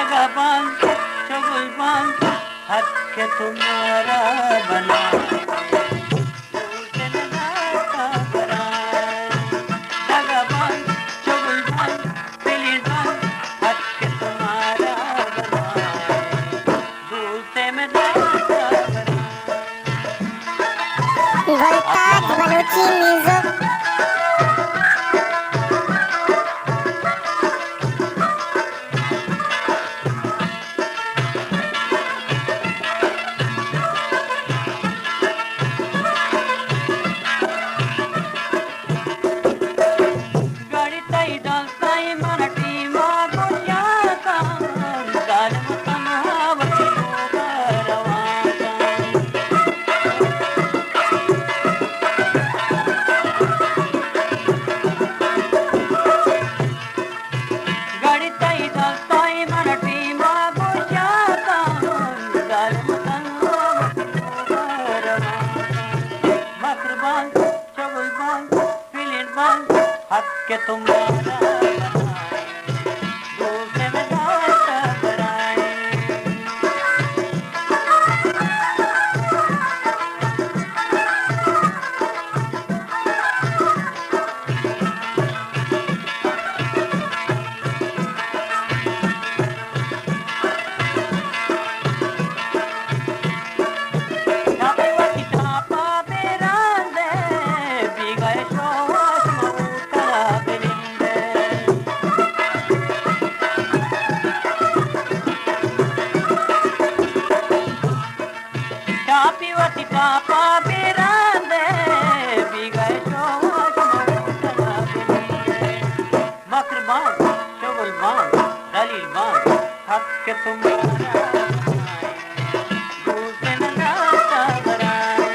दगाबाज चुगलबाज हक के तुम्हारा बना उसे लगाता बनाए दगाबाज चुगलबाज दिलीबाज हक के तुम्हारा बनाए दूर से मैं लगाता Golkar Balochi Music. हक के तुम्हारा बनाए दूर से मैं दाता बनाए Papa Pirande, Biga Shosh, Bakrban, Shogalban, Dalilban, Hak ke tumhara दूर से न नाता बनाए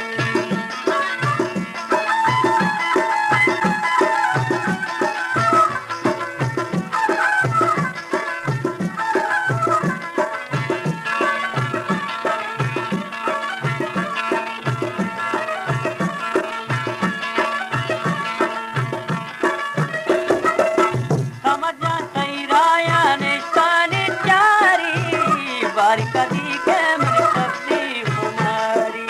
बारिका दी के मेरी सब्जी कुमारी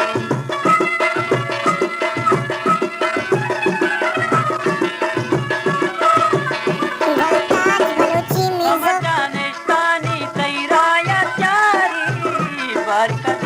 Golkar Balochi Music. जाने तानी तेरा या प्यारी बारिका